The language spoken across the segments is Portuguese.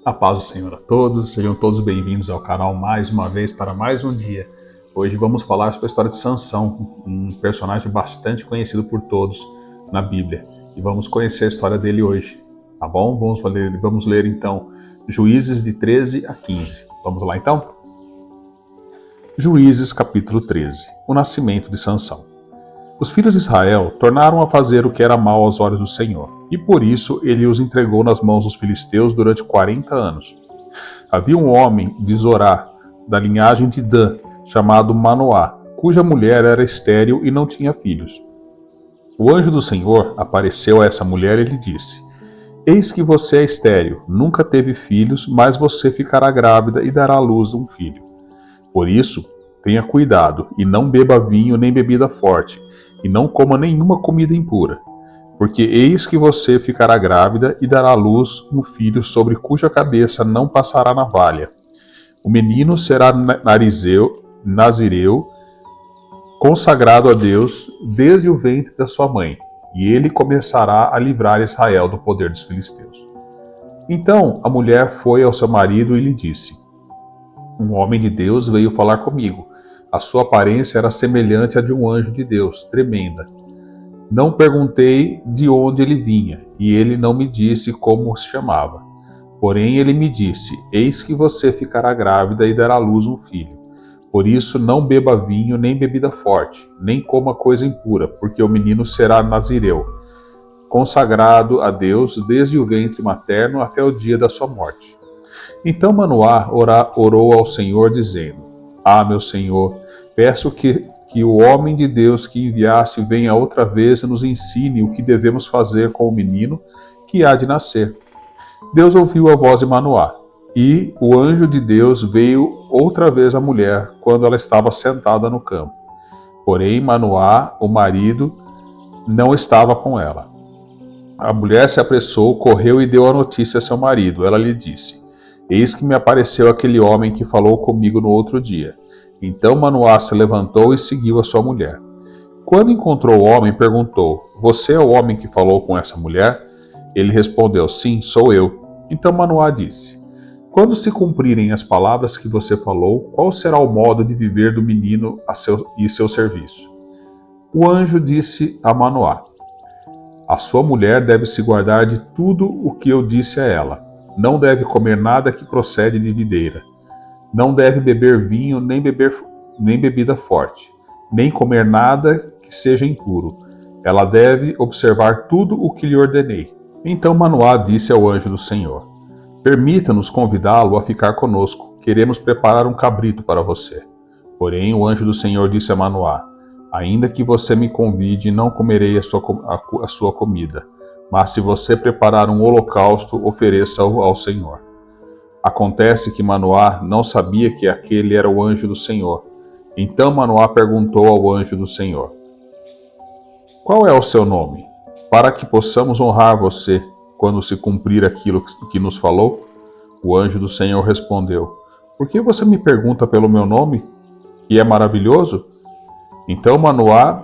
A paz do Senhor a todos, sejam todos bem-vindos ao canal mais uma vez para mais um dia. Hoje vamos falar sobre a história de Sansão, um personagem bastante conhecido por todos na Bíblia. E vamos conhecer a história dele hoje, tá bom? Vamos ler então Juízes de 13 a 15. Vamos lá então? Juízes capítulo 13. O nascimento de Sansão. Os filhos de Israel tornaram a fazer o que era mal aos olhos do Senhor, e por isso ele os entregou nas mãos dos filisteus durante 40 anos. Havia um homem de Zorá, da linhagem de Dan, chamado Manoá, cuja mulher era estéril e não tinha filhos. O anjo do Senhor apareceu a essa mulher e lhe disse: Eis que você é estéril, nunca teve filhos, mas você ficará grávida e dará à luz um filho. Por isso, tenha cuidado e não beba vinho nem bebida forte, e não coma nenhuma comida impura, porque eis que você ficará grávida e dará à luz um filho sobre cuja cabeça não passará navalha. O menino será nazireu, consagrado a Deus desde o ventre da sua mãe, e ele começará a livrar Israel do poder dos filisteus. Então a mulher foi ao seu marido e lhe disse: Um homem de Deus veio falar comigo. A sua aparência era semelhante à de um anjo de Deus, tremenda. Não perguntei de onde ele vinha, e ele não me disse como se chamava. Porém ele me disse: Eis que você ficará grávida e dará à luz um filho. Por isso não beba vinho nem bebida forte, nem coma coisa impura, porque o menino será nazireu, consagrado a Deus desde o ventre materno até o dia da sua morte. Então Manoá orou ao Senhor, dizendo: meu Senhor, peço que o homem de Deus que enviaste venha outra vez e nos ensine o que devemos fazer com o menino que há de nascer. Deus ouviu a voz de Manoá, e o anjo de Deus veio outra vez à mulher quando ela estava sentada no campo. Porém, Manoá, o marido, não estava com ela. A mulher se apressou, correu e deu a notícia a seu marido. Ela lhe disse: Eis que me apareceu aquele homem que falou comigo no outro dia. Então Manoá se levantou e seguiu a sua mulher. Quando encontrou o homem, perguntou: Você é o homem que falou com essa mulher? Ele respondeu: Sim, sou eu. Então Manoá disse: Quando se cumprirem as palavras que você falou, qual será o modo de viver do menino e seu serviço? O anjo disse a Manoá: A sua mulher deve se guardar de tudo o que eu disse a ela. Não deve comer nada que procede de videira. Não deve beber vinho nem bebida forte, nem comer nada que seja impuro. Ela deve observar tudo o que lhe ordenei. Então Manoá disse ao anjo do Senhor: Permita-nos convidá-lo a ficar conosco. Queremos preparar um cabrito para você. Porém o anjo do Senhor disse a Manoá: Ainda que você me convide, não comerei a sua comida. Mas se você preparar um holocausto, ofereça-o ao Senhor. Acontece que Manoá não sabia que aquele era o anjo do Senhor. Então Manoá perguntou ao anjo do Senhor: Qual é o seu nome? Para que possamos honrar você quando se cumprir aquilo que nos falou? O anjo do Senhor respondeu: Por que você me pergunta pelo meu nome, que é maravilhoso? Então Manoá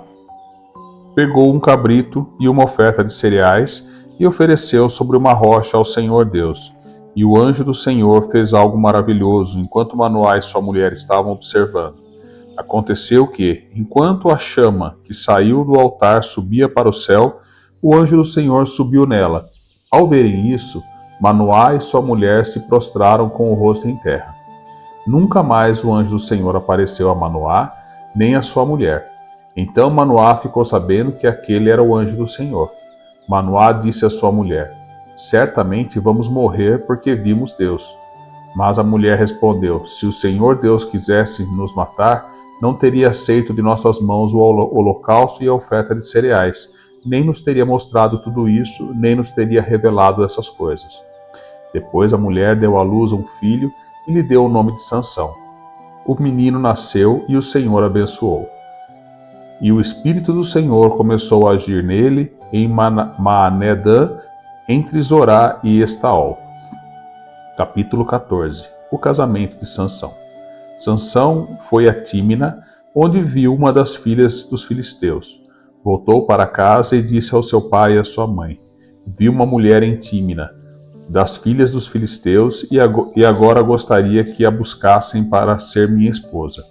pegou um cabrito e uma oferta de cereais e ofereceu sobre uma rocha ao Senhor Deus. E o anjo do Senhor fez algo maravilhoso enquanto Manoá e sua mulher estavam observando. Aconteceu que, enquanto a chama que saiu do altar subia para o céu, o anjo do Senhor subiu nela. Ao verem isso, Manoá e sua mulher se prostraram com o rosto em terra. Nunca mais o anjo do Senhor apareceu a Manoá, nem a sua mulher. Então Manoá ficou sabendo que aquele era o anjo do Senhor. Manoá disse à sua mulher: Certamente vamos morrer porque vimos Deus. Mas a mulher respondeu: Se o Senhor Deus quisesse nos matar, não teria aceito de nossas mãos o holocausto e a oferta de cereais, nem nos teria mostrado tudo isso, nem nos teria revelado essas coisas. Depois a mulher deu à luz um filho e lhe deu o nome de Sansão. O menino nasceu e o Senhor abençoou. E o Espírito do Senhor começou a agir nele em Maanedã, entre Zorá e Estaol. Capítulo 14. O casamento de Sansão. Sansão foi a Tímina, onde viu uma das filhas dos filisteus. Voltou para casa e disse ao seu pai e à sua mãe: Vi uma mulher em Tímina. das filhas dos filisteus e agora gostaria que a buscassem para ser minha esposa.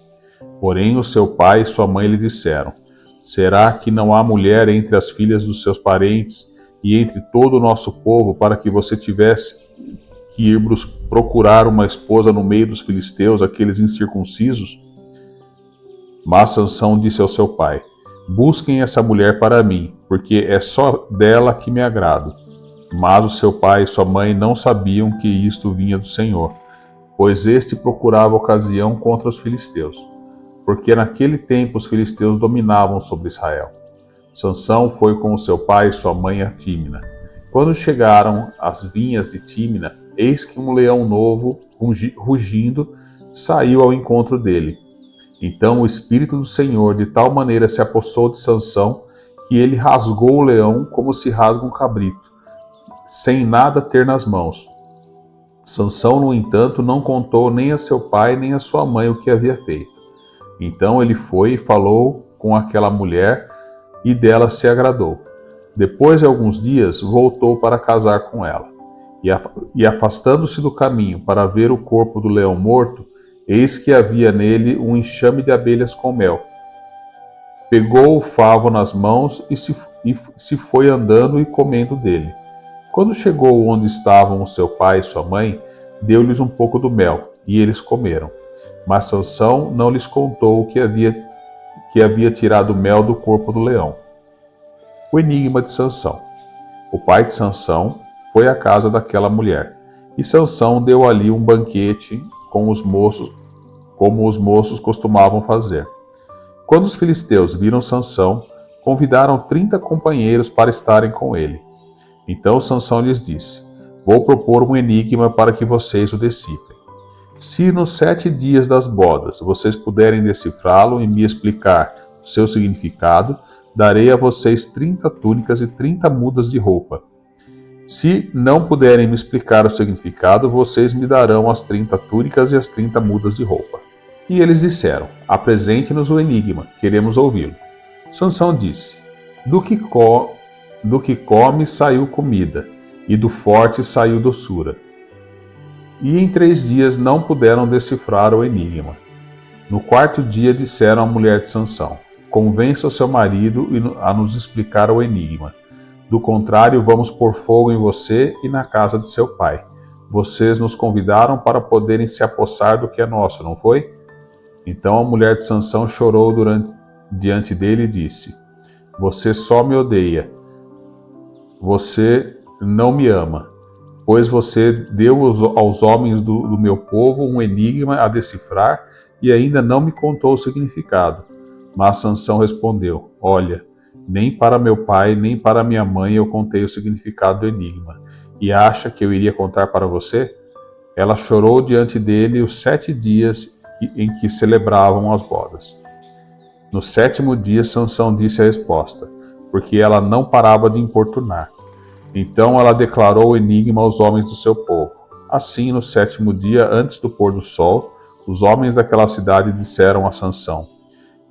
Porém o seu pai e sua mãe lhe disseram: será que não há mulher entre as filhas dos seus parentes e entre todo o nosso povo para que você tivesse que ir procurar uma esposa no meio dos filisteus, aqueles incircuncisos? Mas Sansão disse ao seu pai: busquem essa mulher para mim, porque é só dela que me agrado. Mas o seu pai e sua mãe não sabiam que isto vinha do Senhor, pois este procurava ocasião contra os filisteus, porque naquele tempo os filisteus dominavam sobre Israel. Sansão foi com o seu pai e sua mãe a Tímina. Quando chegaram às vinhas de Tímina, eis que um leão novo, rugindo, saiu ao encontro dele. Então o Espírito do Senhor de tal maneira se apossou de Sansão que ele rasgou o leão como se rasga um cabrito, sem nada ter nas mãos. Sansão, no entanto, não contou nem a seu pai nem a sua mãe o que havia feito. Então ele foi e falou com aquela mulher e dela se agradou. Depois de alguns dias, voltou para casar com ela. E afastando-se do caminho para ver o corpo do leão morto, eis que havia nele um enxame de abelhas com mel. Pegou o favo nas mãos e se foi andando e comendo dele. Quando chegou onde estavam o seu pai e sua mãe, deu-lhes um pouco do mel, e eles comeram. Mas Sansão não lhes contou que havia tirado o mel do corpo do leão. O enigma de Sansão. O pai de Sansão foi à casa daquela mulher, e Sansão deu ali um banquete como os moços costumavam fazer. Quando os filisteus viram Sansão, convidaram 30 companheiros para estarem com ele. Então Sansão lhes disse: vou propor um enigma para que vocês o decifrem. Se nos 7 dias das bodas vocês puderem decifrá-lo e me explicar o seu significado, darei a vocês 30 túnicas e 30 mudas de roupa. Se não puderem me explicar o significado, vocês me darão as 30 túnicas e as 30 mudas de roupa. E eles disseram: apresente-nos o enigma, queremos ouvi-lo. Sansão disse: do que come saiu comida, e do forte saiu doçura. E em 3 dias não puderam decifrar o enigma. No 4º dia disseram à mulher de Sansão: convença o seu marido a nos explicar o enigma. Do contrário, vamos pôr fogo em você e na casa de seu pai. Vocês nos convidaram para poderem se apossar do que é nosso, não foi? Então a mulher de Sansão chorou diante dele e disse: você só me odeia. Você não me ama, pois você deu aos homens do meu povo um enigma a decifrar e ainda não me contou o significado. Mas Sansão respondeu: olha, nem para meu pai nem para minha mãe eu contei o significado do enigma. E acha que eu iria contar para você? Ela chorou diante dele os 7 dias em que celebravam as bodas. No 7º dia Sansão disse a resposta, porque ela não parava de importunar. Então ela declarou o enigma aos homens do seu povo. Assim, no 7º dia, antes do pôr do sol, os homens daquela cidade disseram a Sansão: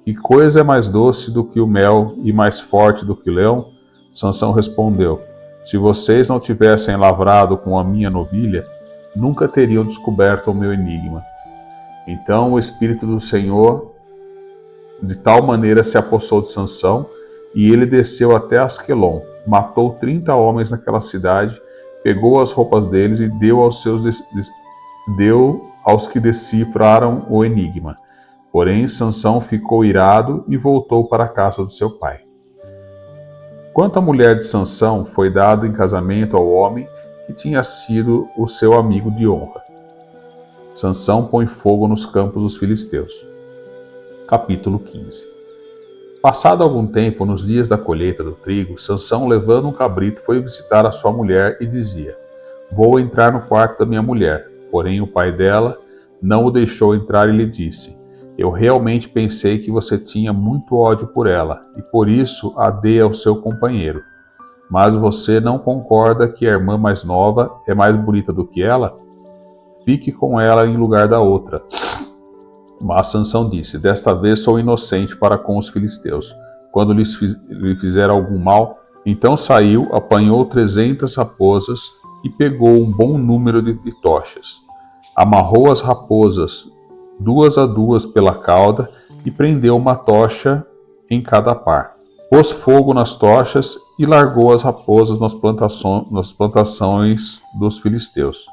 que coisa é mais doce do que o mel e mais forte do que o leão? Sansão respondeu: se vocês não tivessem lavrado com a minha novilha, nunca teriam descoberto o meu enigma. Então o Espírito do Senhor de tal maneira se apossou de Sansão, e ele desceu até Asquelon, matou 30 homens naquela cidade, pegou as roupas deles e deu aos que decifraram o enigma. Porém Sansão ficou irado e voltou para a casa do seu pai. Quanto à mulher de Sansão, foi dada em casamento ao homem que tinha sido o seu amigo de honra. Sansão põe fogo nos campos dos filisteus. Capítulo 15. Passado algum tempo, nos dias da colheita do trigo, Sansão, levando um cabrito, foi visitar a sua mulher e dizia: vou entrar no quarto da minha mulher. Porém o pai dela não o deixou entrar e lhe disse: eu realmente pensei que você tinha muito ódio por ela, e por isso a dei ao seu companheiro. Mas você não concorda que a irmã mais nova é mais bonita do que ela? Fique com ela em lugar da outra. Mas Sansão disse: desta vez sou inocente para com os filisteus. Quando lhe fizer algum mal, então saiu, apanhou 300 raposas e pegou um bom número de tochas. Amarrou as raposas, 2 a 2 pela cauda, e prendeu uma tocha em cada par. Pôs fogo nas tochas e largou as raposas nas plantações dos filisteus.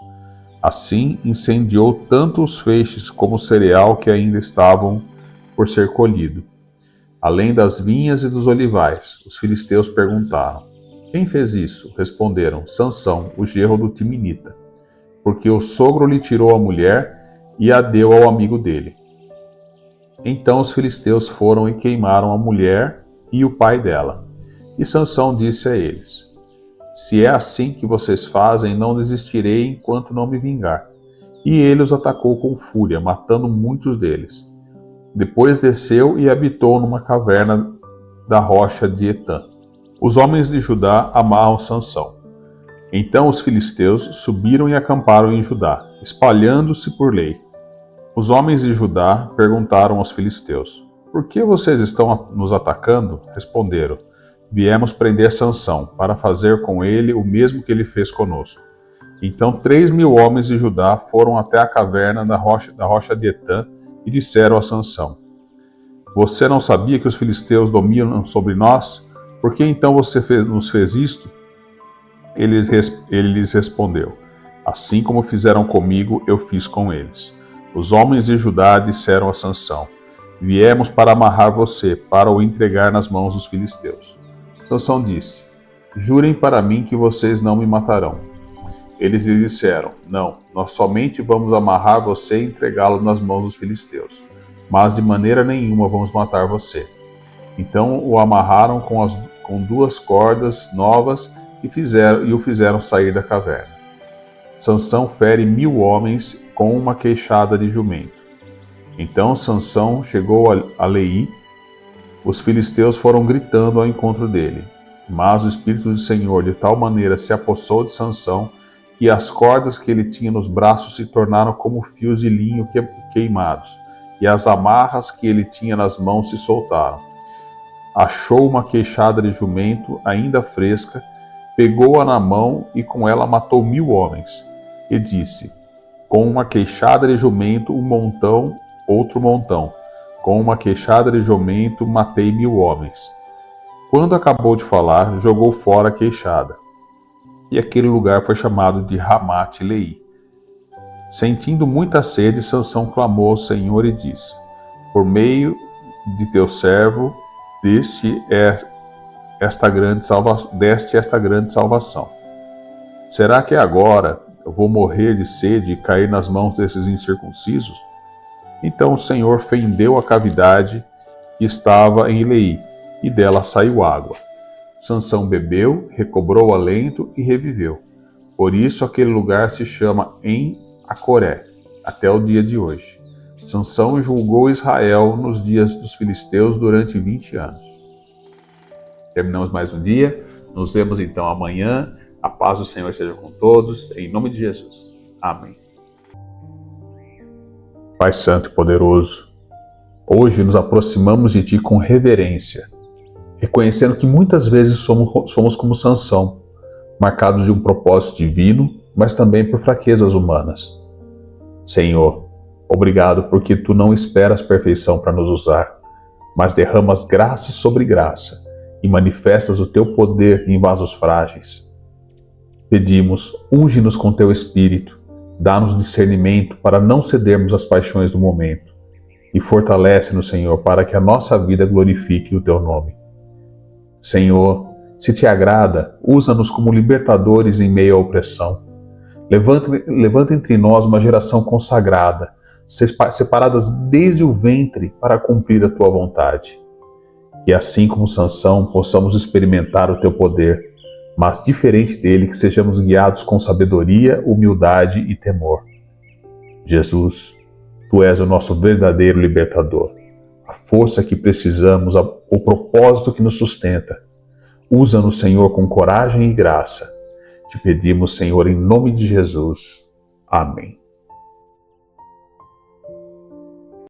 Assim incendiou tanto os feixes como o cereal que ainda estavam por ser colhido, além das vinhas e dos olivais. Os filisteus perguntaram: quem fez isso? Responderam: Sansão, o genro do Timinita, porque o sogro lhe tirou a mulher e a deu ao amigo dele. Então os filisteus foram e queimaram a mulher e o pai dela. E Sansão disse a eles: se é assim que vocês fazem, não desistirei enquanto não me vingar. E ele os atacou com fúria, matando muitos deles. Depois desceu e habitou numa caverna da rocha de Etã. Os homens de Judá amarram Sansão. Então os filisteus subiram e acamparam em Judá, espalhando-se por lei. Os homens de Judá perguntaram aos filisteus: por que vocês estão nos atacando? Responderam: viemos prender Sansão, para fazer com ele o mesmo que ele fez conosco. Então 3.000 homens de Judá foram até a caverna da rocha de Etã e disseram a Sansão: você não sabia que os filisteus dominam sobre nós? Por que então você nos fez isto? Ele lhes respondeu: assim como fizeram comigo, eu fiz com eles. Os homens de Judá disseram a Sansão: viemos para amarrar você, para o entregar nas mãos dos filisteus. Sansão disse: jurem para mim que vocês não me matarão. Eles lhe disseram: não, nós somente vamos amarrar você e entregá-lo nas mãos dos filisteus, mas de maneira nenhuma vamos matar você. Então o amarraram com 2 cordas novas e o fizeram sair da caverna. Sansão fere 1.000 homens com uma queixada de jumento. Então Sansão chegou a Leí. Os filisteus foram gritando ao encontro dele, mas o Espírito do Senhor de tal maneira se apossou de Sansão que as cordas que ele tinha nos braços se tornaram como fios de linho queimados, e as amarras que ele tinha nas mãos se soltaram. Achou uma queixada de jumento ainda fresca, pegou-a na mão e com ela matou 1.000 homens. E disse: com uma queixada de jumento um montão, outro montão. Com uma queixada de jumento matei 1.000 homens. Quando acabou de falar, jogou fora a queixada. E aquele lugar foi chamado de Ramate-Leí. Sentindo muita sede, Sansão clamou ao Senhor e disse: por meio de teu servo, deste esta grande salvação. Será que agora eu vou morrer de sede e cair nas mãos desses incircuncisos? Então o Senhor fendeu a cavidade que estava em Leí, e dela saiu água. Sansão bebeu, recobrou o alento e reviveu. Por isso aquele lugar se chama En-Acoré, até o dia de hoje. Sansão julgou Israel nos dias dos filisteus durante 20 anos. Terminamos mais um dia. Nos vemos então amanhã. A paz do Senhor esteja com todos. Em nome de Jesus. Amém. Pai Santo e Poderoso, hoje nos aproximamos de Ti com reverência, reconhecendo que muitas vezes somos como Sansão, marcados de um propósito divino, mas também por fraquezas humanas. Senhor, obrigado porque Tu não esperas perfeição para nos usar, mas derramas graça sobre graça e manifestas o Teu poder em vasos frágeis. Pedimos, unge-nos com Teu Espírito, dá-nos discernimento para não cedermos às paixões do momento e fortalece-nos, Senhor, para que a nossa vida glorifique o Teu nome. Senhor, se Te agrada, usa-nos como libertadores em meio à opressão. Levanta entre nós uma geração consagrada, separadas desde o ventre para cumprir a Tua vontade. Que assim como Sansão possamos experimentar o Teu poder, mas diferente dele, que sejamos guiados com sabedoria, humildade e temor. Jesus, Tu és o nosso verdadeiro libertador, a força que precisamos, o propósito que nos sustenta. Usa-nos, Senhor, com coragem e graça. Te pedimos, Senhor, em nome de Jesus. Amém.